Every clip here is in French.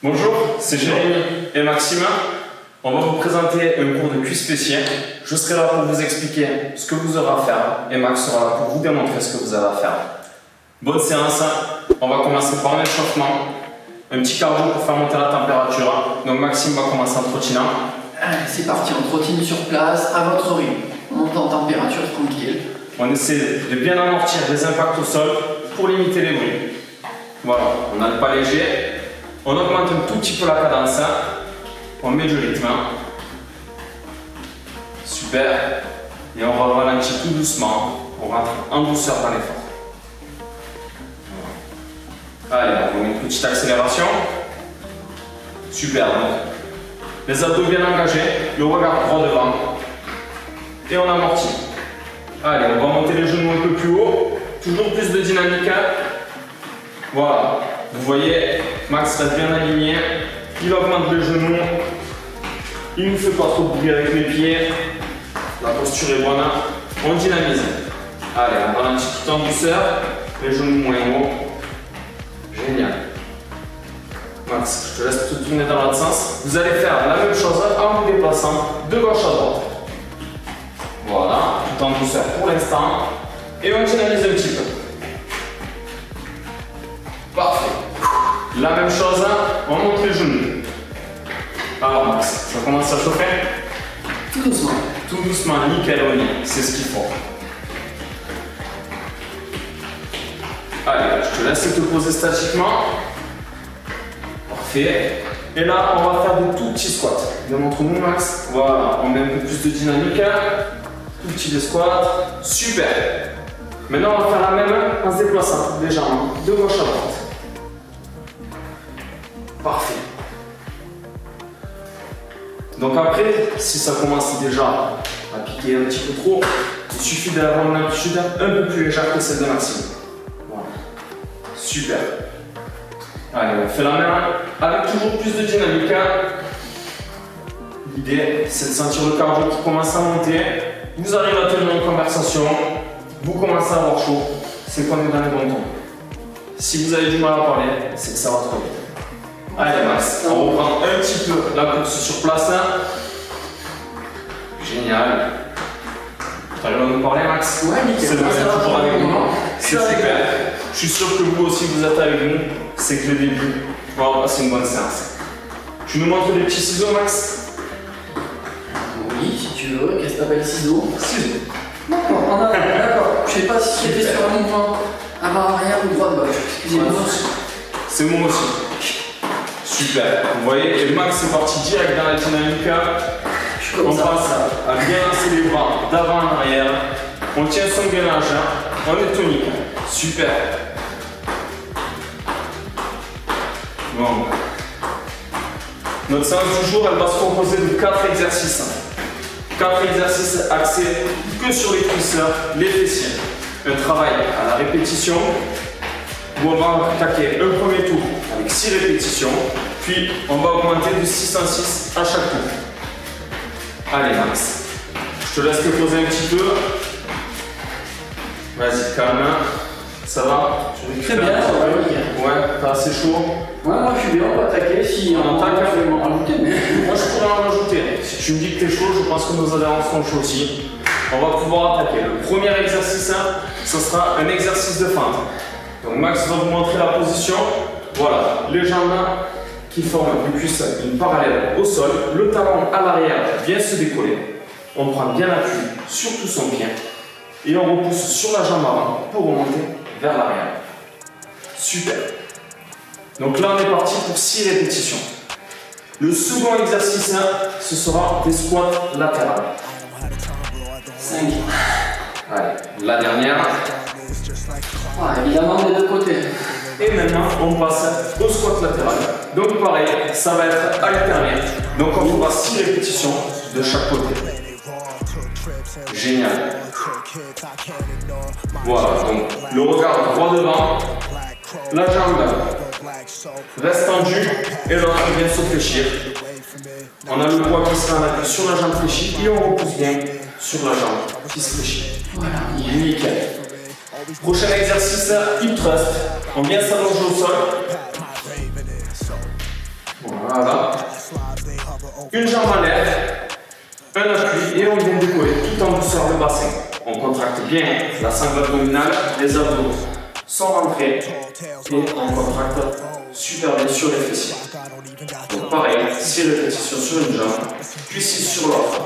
Bonjour, c'est Jérémy et Maxime. On va vous présenter un cours de cuisse fessier. Je serai là pour vous expliquer ce que vous aurez à faire et Max sera là pour vous démontrer ce que vous avez à faire. Bonne séance. On va commencer par un échauffement, un petit cardio pour faire monter la température. Donc Maxime va commencer en trottinant. Allez, c'est parti, on trottine sur place à votre rythme. On monte en température tranquille. On essaie de bien amortir les impacts au sol pour limiter les bruits. Voilà, on a le pas léger. On augmente un tout petit peu la cadence. On met du rythme. Super. Et on va ralentir tout doucement. On rentre en douceur dans l'effort. Allez, on met une petite accélération. Super. Donc, les abdos bien engagés, le regard droit devant. Et on amortit. Allez, on va monter les genoux un peu plus haut. Toujours plus de dynamique. Voilà. Vous voyez, Max reste bien aligné. Il augmente les genoux. Il ne nous fait pas trop de bruit avec les pieds. La posture est bonne. On dynamise. Allez, on ralentit tout en douceur. Les genoux moins hauts. Génial. Max, je te laisse te tourner dans l'autre sens. Vous allez faire la même chose en vous déplaçant de gauche à droite. Voilà, tout en douceur pour l'instant. Et on dynamise un petit peu. Parfait. La même chose, on monte les genoux. Alors Max, ça commence à chauffer. Tout doucement. Tout doucement, nickel, oui, c'est ce qu'il faut. Allez, je te laisse te poser statiquement. Parfait. Et là, on va faire des tout petits squats. Démontre-nous Max. Voilà, on met un peu plus de dynamique. Tout petit des squats. Super. Maintenant, on va faire la même en se déplaçant légèrement de gauche à droite. Parfait. Donc après, si ça commence déjà à piquer un petit peu trop, il suffit d'avoir une amplitude un peu plus légère que celle de Maxime. Voilà. Super. Allez, on fait la même avec toujours plus de dynamique. L'idée, c'est de sentir le cardio qui commence à monter. Vous arrivez à tenir une conversation, vous commencez à avoir chaud, c'est qu'on est dans les bons temps. Si vous avez du mal à parler, c'est que ça va trop vite. Allez Max, on reprend un petit peu la course sur place. Génial. Tu arrives à nous parler Max? Ouais, nickel. C'est bon, vous êtes toujours avec nous. C'est super. Je suis sûr que vous aussi vous êtes avec nous. C'est que le début, on va passer une bonne séance. Tu nous montres les petits ciseaux Max? Oui, si tu veux. Qu'est-ce que t'appelles ciseaux? Ciseaux. D'accord. Je sais pas si c'était sur un mouvement avant-arrière ou droite-gauche. Excusez-moi. C'est moi aussi. Super. Vous voyez, et Max est parti direct dans la dynamique. On passe à bien lancer les bras d'avant en arrière. On tient son gainage. On est tonique. Super. Bon. Notre séance du jour, elle va se composer de 4 exercices. 4 exercices axés que sur les cuisseurs, les fessiers. Un travail à la répétition où on va attaquer un premier tour avec 6 répétitions, puis on va augmenter de 6 en 6 à chaque tour. Allez Max, je te laisse te poser un petit peu. Vas-y, calme. Ça va? Très bien, ça va. Ouais, t'as assez chaud? Ouais, moi je suis bien, on peut attaquer si on attaque, je vais m'en rajouter, mais. Moi je pourrais en rajouter. Si tu me dis que t'es chaud, je pense que nos adhérents sont chauds aussi. On va pouvoir attaquer. Le premier exercice, ce sera un exercice de fente. Donc Max va vous montrer la position. Voilà, les jambes qui forment une cuisse, une parallèle au sol. Le talon à l'arrière vient se décoller. On prend bien l'appui sur tout son pied. Et on repousse sur la jambe avant pour remonter vers l'arrière. Super. Donc là, on est parti pour 6 répétitions. Le second exercice, ce sera des squats latérales. 5. Allez, la dernière. Évidemment des deux côtés. Et maintenant, on passe au squat latéral. Donc pareil, ça va être alterné. Donc on fera 6 répétitions de chaque côté. Génial. Voilà, donc le regard droit devant, la jambe reste tendue et l'autre vient se fléchir. On a le poids qui sera en appui sur la jambe fléchie et on repousse bien sur la jambe qui se fléchit. Voilà. Nickel. Prochain exercice, hip thrust. On vient s'allonger au sol. Voilà. Une jambe en l'air, un appui et on vient décoller tout en douceur le bassin. On contracte bien la sangle abdominale, les abdos sont rentrés et on contracte super bien sur les fessiers. Donc pareil, 6 répétitions sur une jambe, puis 6 sur l'autre.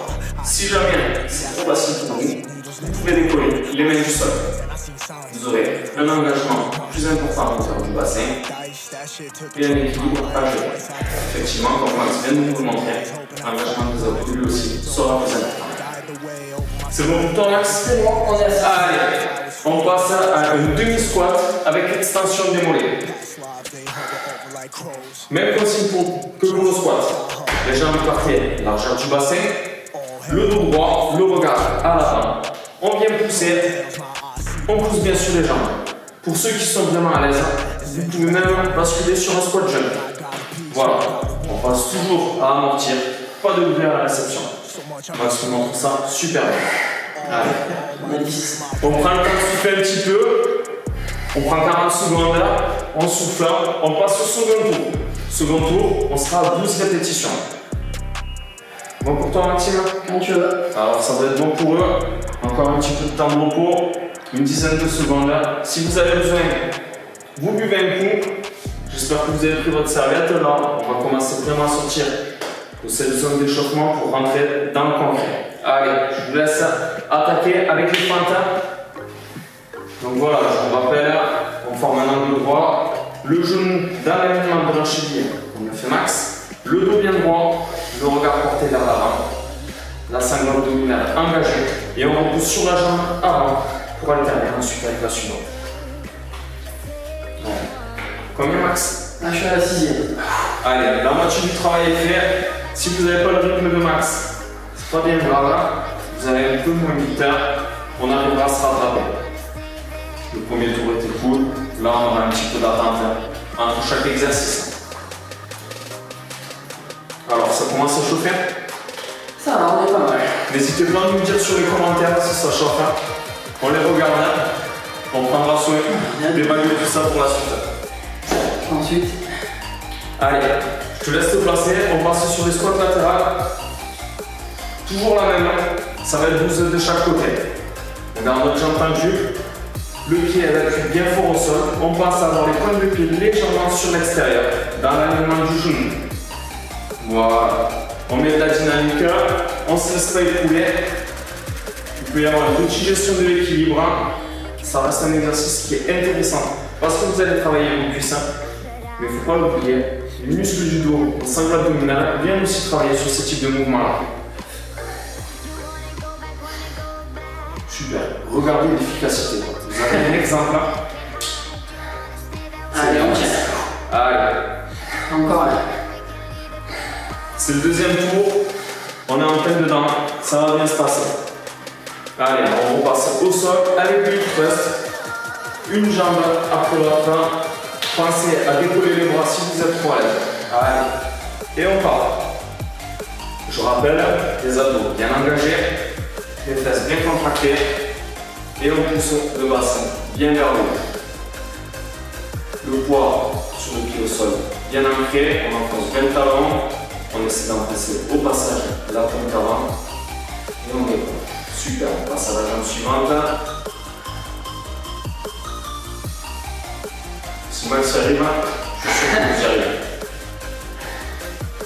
Si jamais c'est trop facile pour vous, vous pouvez décoller les mains du sol. Vous aurez un engagement plus important au hauteur du bassin et un équilibre à gérer. Effectivement, comme Max vient de nous le montrer, l'engagement des abdos lui aussi sera plus important. C'est bon pour toi, Max? C'est bon, on est à ça. Allez, on passe à un demi-squat avec extension des mollets. Même consigne que pour le squat. Les jambes parfaits, largeur du bassin, le dos droit, le regard à l'avant. On vient pousser, on pousse bien sur les jambes. Pour ceux qui sont vraiment à l'aise, vous pouvez même basculer sur un squat jump. Voilà, on passe toujours à amortir, pas de bruit à la réception. Max vous montre ça super bien. Allez, on prend le temps de souffler un petit peu. On prend 40 secondes, on souffle, on passe au second tour. Second tour, on sera à 12 répétitions. Bon pour toi, Maxime? Quand tu veux. Alors ça va être bon pour eux. Encore un petit peu de temps de repos, une dizaine de secondes. Si vous avez besoin, vous buvez un coup. J'espère que vous avez pris votre serviette. Là, on va commencer vraiment à sortir de cette zone d'échauffement pour rentrer dans le concret. Allez, je vous laisse attaquer avec les fentes. Donc voilà, je vous rappelle, on forme un angle droit, le genou dans l'alignement de la cheville, comme le fait Max, le dos bien droit, le regard porté vers l'avant, la sangle abdominale engagée, et on repousse sur la jambe avant pour alterner ensuite avec la suivante. Bon. Combien, Max? Là, je suis à la 6e. Allez, la moitié du travail est fait. Si vous n'avez pas le rythme de Max, c'est pas bien grave, vous avez un peu moins vite, on arrivera à se rattraper. Le premier tour était cool, là on aura un petit peu d'attente entre chaque exercice. Alors ça commence à chauffer? Ça va, on est pas mal. N'hésitez pas à nous dire sur les commentaires si ça chauffe. On les regarde, on prendra soin d'évaluer tout ça pour la suite. Ensuite, allez, je te laisse te placer, on passe sur les squats latérales. Toujours la même, ça va être 12 de chaque côté. On garde notre jambe tendue. Le pied est appuyé bien fort au sol. On passe à avoir les pointes de pied légèrement sur l'extérieur, dans l'alignement du genou. Voilà. On met de la dynamique, on se laisse pas écouler. Il peut y avoir une petite gestion de l'équilibre. Ça reste un exercice qui est intéressant parce que vous allez travailler vos cuisses. Mais il ne faut pas l'oublier, les muscles du dos, le sangle abdominal viennent aussi travailler sur ce type de mouvement-là. Super. Regardez l'efficacité. Vous avez un exemple là? allez, on tient. Allez. Encore un. C'est le deuxième tour. On est en plein dedans. Ça va bien se passer. Allez, on repasse au sol avec du thrust. Une jambe après l'autre. Pensez à décoller les bras si vous êtes trop à l'aise. Allez. Et on part. Je rappelle, les abdos bien engagés. Les fesses bien contractées et on pousse le bassin bien vers le haut. Le poids sur le pied au sol bien ancré, on enfonce bien le talon, on essaie d'empresser au passage la pointe avant et on décolle. Super, on passe à la jambe suivante. Si Max y arrive, je suis sûr que vous y arrivez.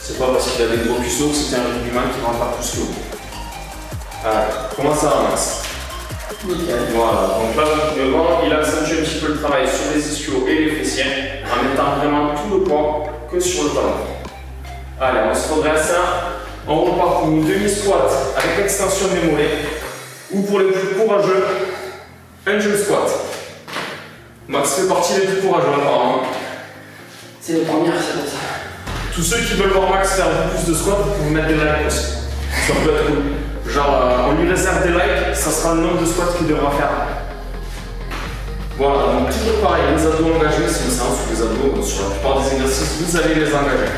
C'est pas parce qu'il a des gros cuisseaux que c'est un rugbyman qui ne rend pas plus que vous. Allez, comment ça va, Max? Nickel. Voilà, donc là vous pouvez voir, il accentue un petit peu le travail sur les ischios et les fessiers en mettant vraiment tout le poids que sur le talon. Allez, on se redresse, on repart pour une demi-squat avec extension des mollets ou pour les plus courageux, un jump squat. Max fait partie des plus courageux apparemment. C'est les premières, c'est pour ça. Tous ceux qui veulent voir Max faire plus de squats, vous pouvez mettre des likes aussi. Ça peut être cool. Genre, on lui réserve des likes, ça sera le nombre de squats qu'il devra faire. Voilà, donc toujours pareil, les abdos engagés, c'est une séance où les abdos, sur la plupart des exercices, vous allez les engager.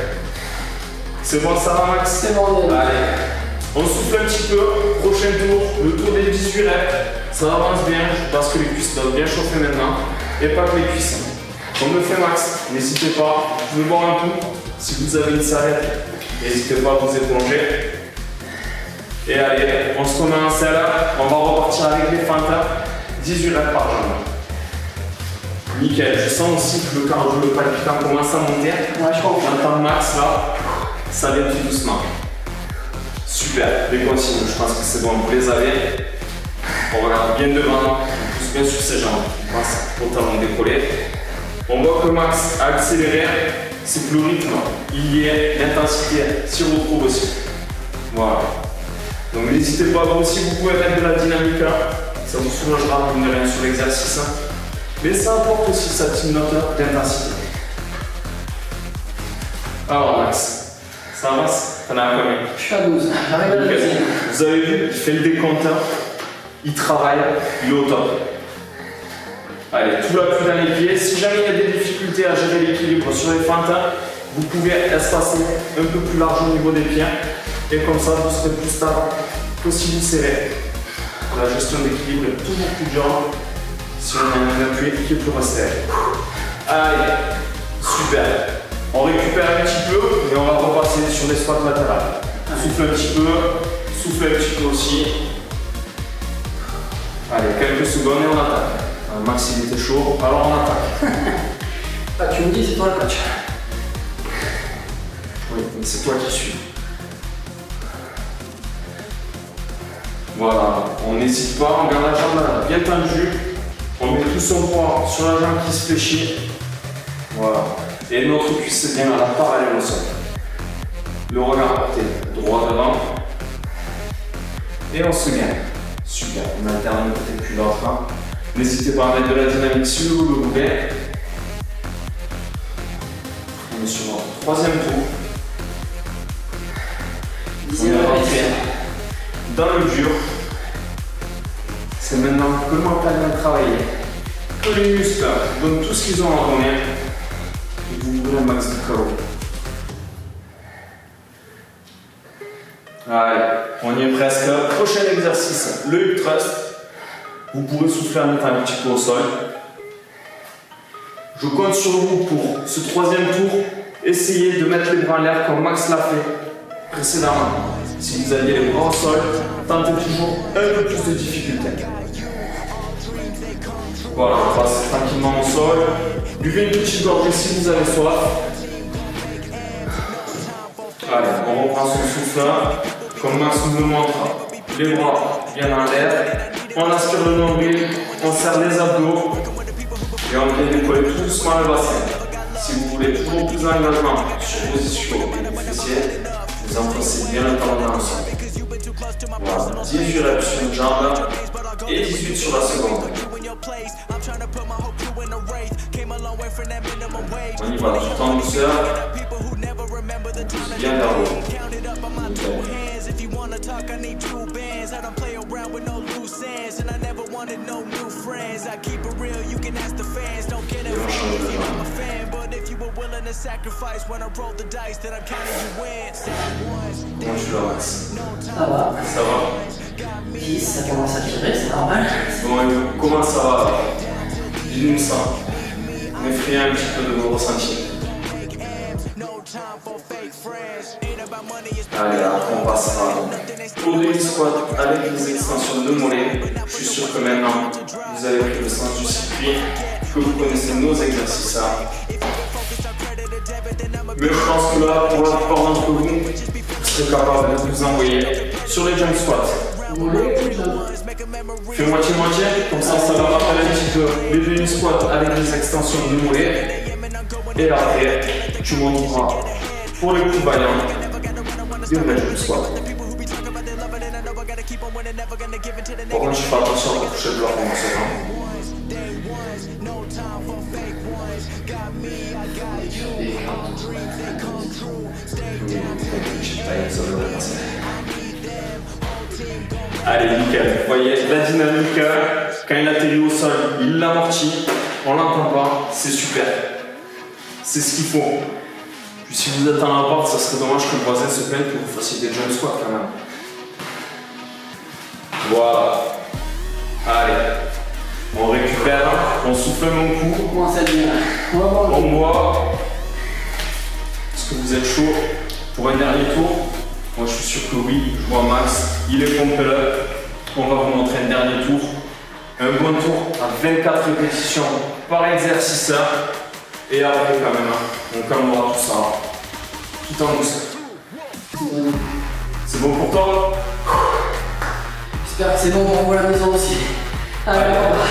C'est bon, ça va, Max? C'est bon, allez. On souffle un petit peu, prochain tour, le tour des 18 reps. Ça avance bien, parce que les cuisses doivent bien chauffer maintenant, et pas que les cuisses. Comme le fait Max, n'hésitez pas, vous pouvez boire un coup. Si vous avez une serviette, n'hésitez pas à vous éponger. Et allez, on se remet en selle, on va repartir avec les feintes, 18 reps par jambe. Nickel, je sens aussi que le cardio, le palpitant commence à monter. Ouais, je comprends. J'entends Max là, ça vient tout doucement. Super, les consignes, je pense que c'est bon, vous les avez. On regarde bien devant, on pousse bien sur ses jambes, grâce au talon décollé. On voit que Max a accéléré, c'est que le rythme, il y est, l'intensité s'y retrouve aussi. Voilà. Donc n'hésitez pas, vous aussi vous pouvez mettre de la dynamique, ça vous soulagera mine de rien sur l'exercice. Mais ça apporte aussi cette petite note d'intensité. Alors Max, ça avance? T'en as à combien? Je suis à 12. J'arrive à la deuxième. Vous avez vu, il fait le décompte, il travaille, il est au top. Allez, tout l'appui dans les pieds. Si jamais il y a des difficultés à gérer l'équilibre sur les feintes, vous pouvez espacer un peu plus large au niveau des pieds. Et comme ça, vous serez plus stable que si vous serrez. La gestion d'équilibre est toujours plus dure si on a un appui qui est plus resserré. Allez, super. On récupère un petit peu, mais on va repasser sur les squats latérales. Souffle un petit peu, souffle un petit peu aussi. Allez, quelques secondes et on attaque. Max il était chaud, alors on attaque. Ah, tu me dis, c'est toi le coach. Oui, mais c'est toi qui suis. Voilà, on n'hésite pas, on garde la jambe bien tendue. On met tout son poids sur la jambe qui se fléchit. Voilà. Et notre cuisse est bien à la parallèle au sol. Le regard porté droit devant. Et on se gagne. Super, on alterne peut-être plus l'autre. N'hésitez pas à mettre de la dynamique si vous le voulez. On est sur notre troisième tour. On est rentré dans le dur. C'est maintenant que le mental va travailler. Que les muscles donnent tout ce qu'ils ont à donner. Et vous ouvrez un max de KO. Allez, on y est presque. Prochain exercice, le hip thrust. Vous pourrez souffler en mettant un petit peu au sol. Je compte sur vous pour ce troisième tour. Essayez de mettre les bras en l'air comme Max l'a fait précédemment. Si vous aviez les bras au sol, tentez toujours un peu plus de difficulté. Voilà, on passe tranquillement au sol. Buvez une petite gorgée si vous avez soif. Allez, on reprend son souffle. Comme Max nous le montre, les bras bien en l'air. On aspire le nombril, on serre les abdos et on vient décoller tout doucement le bassin. Si vous voulez toujours plus d'engagement sur vos ischios et vos fessiers, vous enfoncez bien le talon dans le sol. Voilà, 18 reps sur une jambe et 18 sur la seconde. On y va tout en douceur. Bien vers le haut. Comment tu vas, Max? Ça va. Ça va? 10, ça commence à tirer, c'est normal. Bon, comment ça va alors? Dis-nous ça. M'effrayer un petit peu de vos ressentis. Allez, après on passera pour des squats avec les extensions de mollets. Je suis sûr que maintenant vous avez pris le sens du circuit, que vous connaissez nos exercices. Mais je pense que là, pour la plupart d'entre vous, vous serez capable de vous envoyer sur les jump squats. Fais moitié-moitié, comme ça va rappeler un petit peu les jump squats avec les extensions de mollets. Et après, tu monteras pour les coups vaillants des vrais jump squats. Par contre, je fais attention à toucher le bloc en recevant. Allez, nickel. Vous voyez, la dynamique, quand il atterrit au sol, il l'amortit. On l'entend pas, c'est super. C'est ce qu'il faut. Puis si vous êtes en appart, ça serait dommage que le voisin se plaigne que vous fassiez des jump squats quand même. Voilà. Allez. On récupère, on souffle mon cou. On commence à dire. On va voir. On voit. Est-ce que vous êtes chaud pour un dernier tour? Moi je suis sûr que oui, je vois Max, il est complet. On va vous montrer un dernier tour. Un bon tour à 24 répétitions par exercice. Et après quand même, on calmera tout ça. Tout en douceur. C'est bon pour toi? J'espère que c'est bon pour vous à la maison aussi. Allez, on va.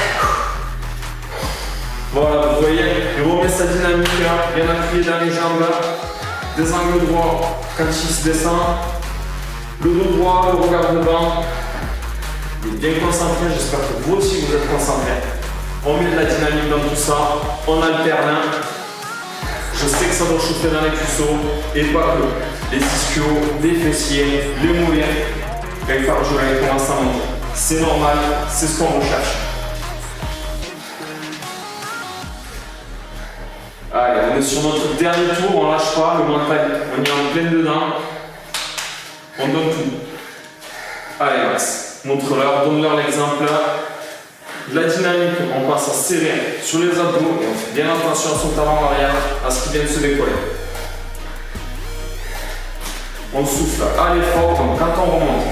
Voilà, vous voyez, il remet sa dynamique, bien appuyé dans les jambes, des angles droits quand il se descend, le dos droit, le regard devant. Il est bien concentré, j'espère que vous aussi vous êtes concentrés. On met de la dynamique dans tout ça, on alterne. Je sais que ça doit chauffer dans les cuisseaux, et pas que. Les ischios, les fessiers, les mollets, les cardiaques commencent à monter. C'est normal, c'est ce qu'on recherche. Allez, on est sur notre dernier tour, on lâche pas, le mental, on y est en plein dedans. On donne tout. Allez Max, montre-leur, donne-leur l'exemple. La dynamique, on passe à serrer sur les abdos et on fait bien attention à son talon arrière, à ce qui vient de se décoller. On souffle à l'effort, donc quand on remonte.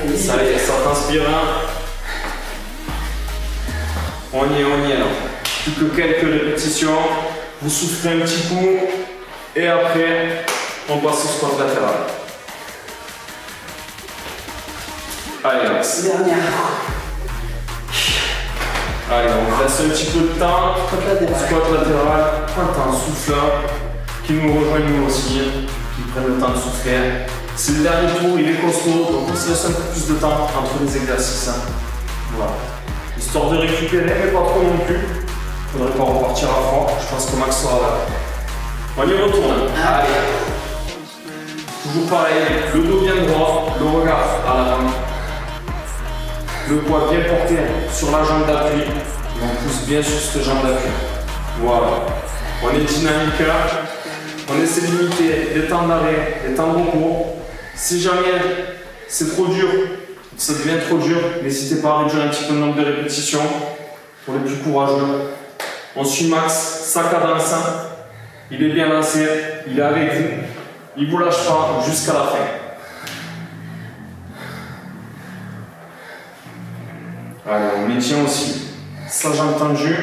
Allez, Ça y est, ça transpire. On y est là. Plus que quelques répétitions. Vous soufflez un petit coup et après, on passe au squat latéral. Allez, Max. dernière. Allez, on laisse un petit peu de temps. Squat latéral. Prends le temps, souffle. Qui nous rejoignent nous aussi. Qui prennent le temps de souffler. C'est le dernier tour, il est costaud, donc on se laisse un peu plus de temps entre les exercices. Voilà. Histoire de récupérer, mais pas trop non plus. Faudrait pas repartir à fond. Je pense que Max sera là. On y retourne. Allez. Toujours pareil, le dos bien droit, le regard à l'avant. Le poids bien porté sur la jambe d'appui. Et on pousse bien sur cette jambe d'appui. Voilà. On est dynamique. On essaie de limiter les temps d'arrêt, les temps de repos. Si jamais c'est trop dur, ça devient trop dur, n'hésitez pas à réduire un petit peu le nombre de répétitions pour les plus courageux. On suit Max, sa cadence, il est bien lancé, il est avec vous, il ne vous lâche pas jusqu'à la fin. Allez, on maintient aussi sa jambe tendue,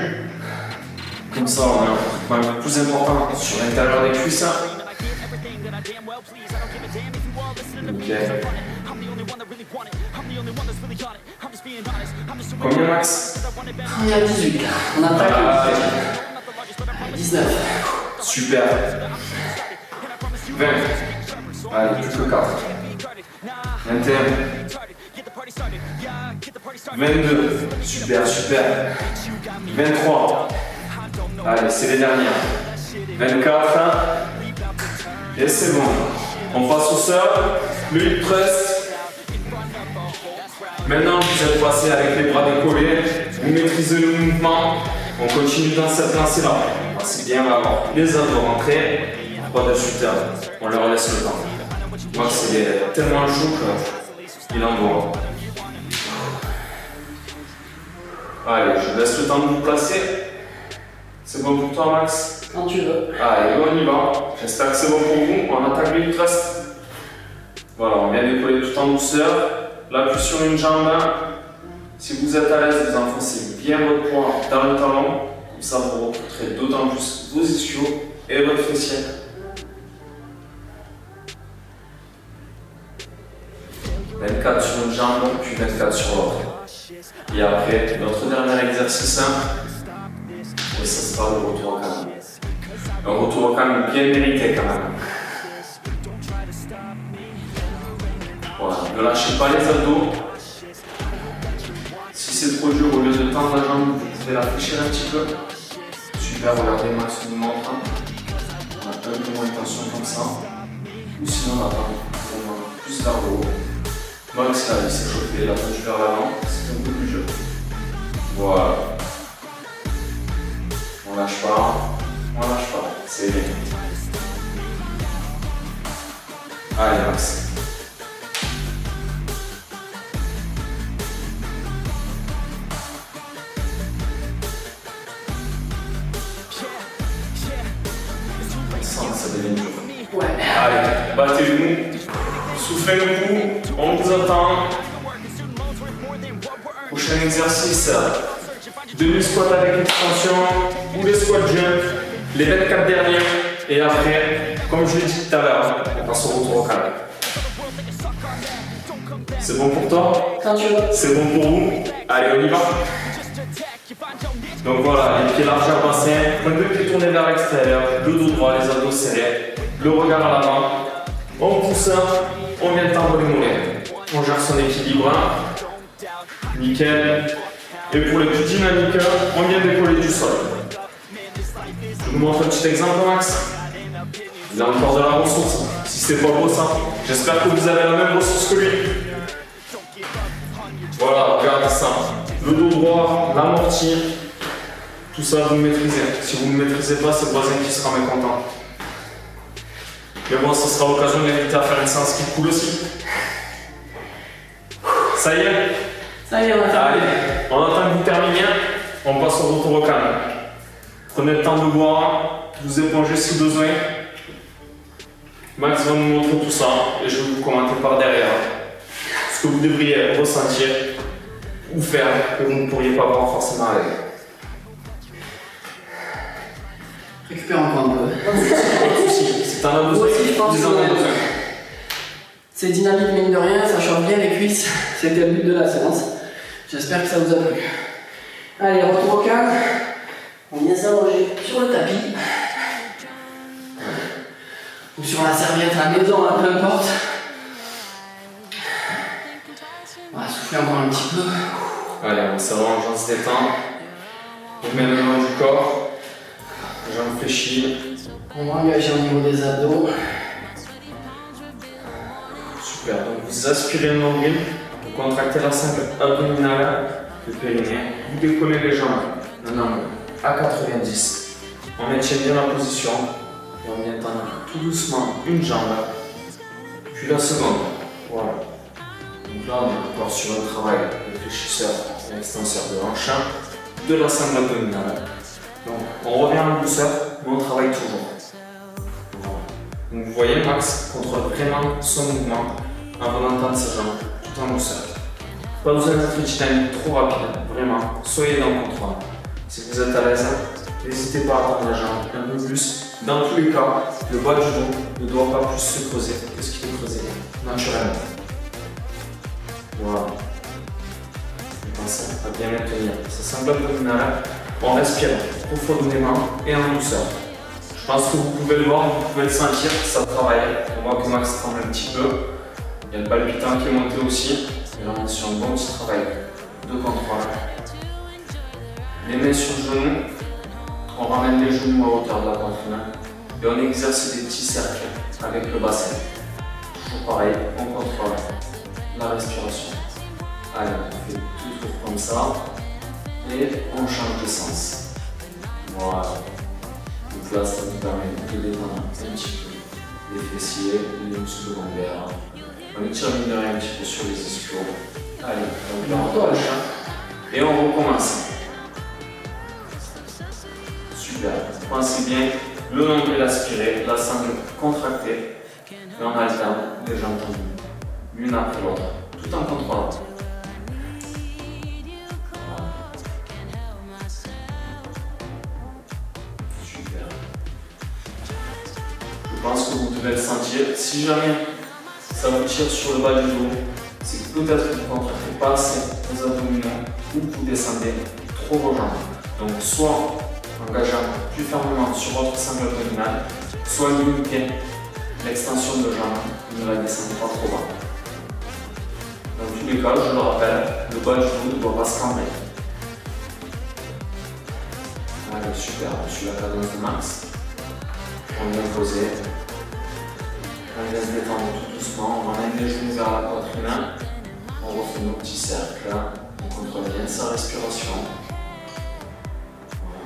comme ça on a un peu plus important sur l'intérieur des cuisses. Nickel. Combien Max? On est à 18 là. On attaque Allez. 19. Super. 20. Allez, plus que 4. 21. 22. Super, super. 23. Allez, c'est les dernières. 24. Et c'est bon. On passe au sol. Le hip thrust. Maintenant, vous êtes passé avec les bras décollés. Vous maîtrisez le mouvement. On continue dans cette lancée-là. C'est bien avant. Les abdos rentrés. Pas de shooter. On leur laisse le temps. Moi, c'est tellement chaud qu'il en doit. Allez, je laisse le temps de vous placer. C'est bon pour toi, Max? Quand tu veux. Allez, on y va. J'espère que c'est bon pour vous. On attaque le hip thrust. Voilà, on vient d'écoller tout en douceur. L'appui sur une jambe. Si vous êtes à l'aise, vous enfoncez bien votre poing dans le talon. Comme ça, vous recruterez d'autant plus vos ischios et votre fessier. « 24 sur une jambe, puis 24 sur l'autre. » Et après, notre dernier exercice, et ce sera le retour au calme. Un retour au calme bien mérité quand même. Voilà, ne lâchez pas les abdos. Si c'est trop dur, au lieu de tendre la jambe, vous pouvez la fléchir un petit peu. Super, regardez Max nous montre. On a un peu moins de tension comme ça. Ou sinon on attend plus vers le haut. Max là, il s'est chauffé, il a tendu vers l'avant, c'est un peu plus dur. Voilà. On lâche pas, c'est bien. Allez Max. ça devient dur. Ouais. Allez, battez-vous, soufflez le coup, on vous attend. Prochain exercice, demi-squat avec extension ou les squat jump, les 24 derniers. Et après, comme je l'ai dit tout à l'heure, on passe au retour au calme. C'est bon pour toi? Quand tu veux. C'est bon pour vous? Allez, on y va. Donc voilà, les pieds largeur bassin, point de pied tourné vers l'extérieur, le dos droit, les abdos serrés, le regard à l'avant. On pousse, on vient tendre les mollets. On gère son équilibre. Nickel. Et pour les plus dynamiques, on vient décoller du sol. Je vous montre un petit exemple, Max. Il a encore de la ressource. Si c'est pas beau ça, j'espère que vous avez la même ressource que lui. Voilà, regardez ça. Le dos droit, l'amorti. Tout ça, vous le maîtrisez. Si vous ne le maîtrisez pas, c'est le voisin qui sera mécontent. Mais bon, ce sera l'occasion d'inviter à faire une séance qui coule aussi. Ça y est? Ça y est, on a terminé. Allez, on attend que vous terminiez. On passe au retour au calme. Prenez le temps de boire, vous épongez si besoin. Max va nous montrer tout ça et je vais vous commenter par derrière ce que vous devriez ressentir ou faire que vous ne pourriez pas voir forcément avec. Récupère encore un peu. Pas de soucis, si t'en as besoin, Moi aussi, je pense dis-en que- besoin. C'est dynamique, mine de rien, ça change bien les cuisses. C'était le but de la séance. J'espère que ça vous a plu. Allez, retour au calme. On vient s'allonger sur le tapis. Ou sur la serviette à la maison, à peu importe. On va souffler encore un petit peu. Allez, on s'allonge, on se détend. On met le long du corps. Jambes fléchies. On va engager au niveau des abdos. Super, donc vous aspirez le nombril, vous contractez la cingle abdominale, le périnée, vous décollez les jambes d'un angle à 90. On maintient bien la position et on vient tendre tout doucement une jambe, puis la seconde. Voilà. Donc là, on est encore sur un travail de fléchisseur et extenseur de hanche, de la sangle abdominale. Donc on revient en douceur, mais on travaille toujours. Voilà. Donc vous voyez, Max contrôle vraiment son mouvement en remontant sa jambe tout en douceur. Pas besoin d'être dynamique trop rapide, vraiment, soyez dans le contrôle. Si vous êtes à l'aise, n'hésitez pas à tendre la jambe un peu plus. Dans tous les cas, le bas du dos ne doit pas plus se creuser que ce qu'il est creusé naturellement. Voilà. Et pensez à bien maintenir sa sangle abdominale. On respire profondément et en douceur. Je pense que vous pouvez le voir, vous pouvez le sentir, ça travaille. On voit que Max tremble un petit peu. Il y a le palpitant qui est monté aussi. Et là, on est sur un bon petit travail de contrôle. Les mains sur le genou. On ramène les genoux à hauteur de la poitrine. Et on exerce des petits cercles avec le bassin. Toujours pareil, on contrôle la respiration. Allez, on fait deux tours comme ça. Et on change de sens. Voilà. Donc là, ça nous permet de détendre un petit peu les fessiers, les muscles lombaires. On étire mine de rien un petit peu sur les ischios. Allez, donc là on relâche. Et on recommence. Super. Pensez bien, le nombril aspiré, la sangle contractée. Et on alterne les jambes tendues, l'une après l'autre, tout en contrôlant. Super. Je pense que vous devez le sentir. Si jamais ça vous tire sur le bas du dos, c'est que peut-être que vous ne contractez pas assez vos abdominaux ou que vous descendez trop vos jambes. Donc soit engageant plus fermement sur votre sangle abdominale, soit limiter l'extension de jambes, ne la descendez pas trop bas. Dans tous les cas, je le rappelle, le bas du dos ne doit pas se cambrer. Allez, super, je suis la cadence de Max. On vient poser. On vient se détendre tout doucement. On ramène les genoux vers la poitrine. On refait nos petits cercles. On contrôle bien sa respiration. Voilà.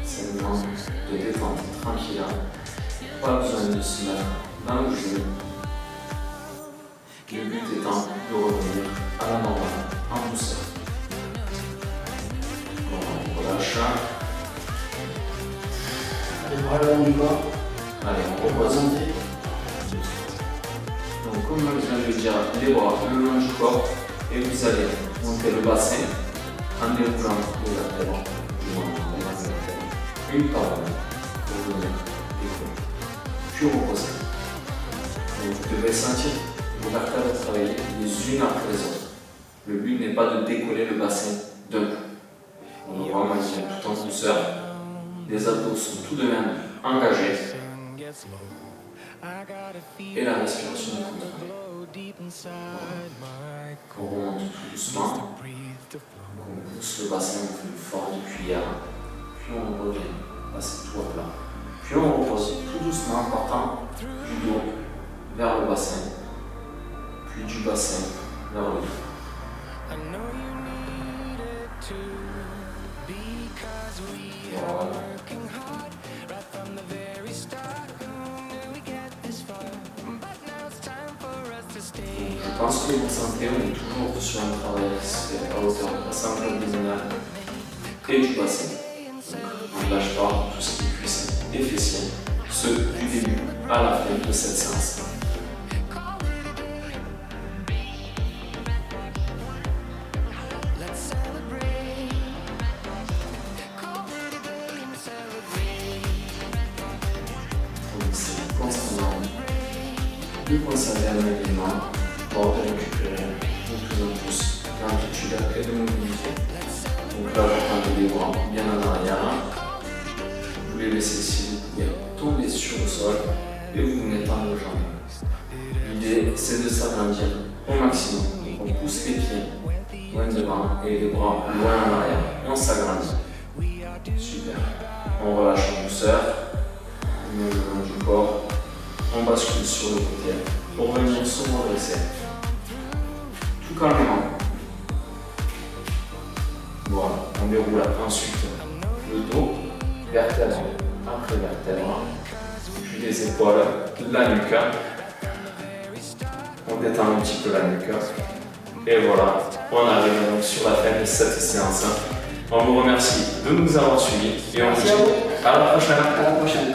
C'est le moment de détente tranquille. Pas besoin de se mettre dans le jeu. Le but étant de revenir à la normale en douceur. Voilà, on relâche. Les bras le long du corps. Allez, on repose. Donc, comme je viens de le dire, les bras le long du corps et vous allez monter le bassin en déroulant les latéraux, une par une pour venir décoller. Puis reposer. Donc, vous devez sentir vos vertèbres travailler les unes après les autres. Le but n'est pas de décoller le bassin d'un coup. On va vraiment dire tout en douceur. Les abdos sont tout de même engagés. Et la respiration est contrôlée. On remonte tout doucement. On pousse le bassin, on fait une forme de cuillère. Puis on revient, passer tout à plat. Puis on repose tout doucement en partant du dos vers le bassin. Puis du bassin vers le dos. Voilà. Je pense que vous sentez, on est toujours sur un travail qui se fait à hauteur de la ceinture abdominale et du bassin. Donc, on ne lâche pas tout ce qui est cuisses et fessiers, ce du début à la fin de cette séance. C'est constamment de conserver un alignement pour récupérer de plus en plus l'amplitude et de mobilité. Donc là, vous prenez les bras bien en arrière. Vous les laissez, si vous pouvez, tomber sur le sol et vous venez tendre les jambes. L'idée, c'est de s'agrandir au maximum. Donc on pousse les pieds loin devant et les bras loin en arrière. On s'agrandit. Super. On relâche en douceur. On met le long du corps. On bascule sur le côté pour venir se redresser. Tout calmement. Voilà, on déroule ensuite le dos, vertèbre après vertèbre, puis les épaules, la nuque. On détend un petit peu la nuque. Et voilà, on arrive donc sur la fin de cette séance. On vous remercie de nous avoir suivis et on vous dit à la prochaine. À la prochaine.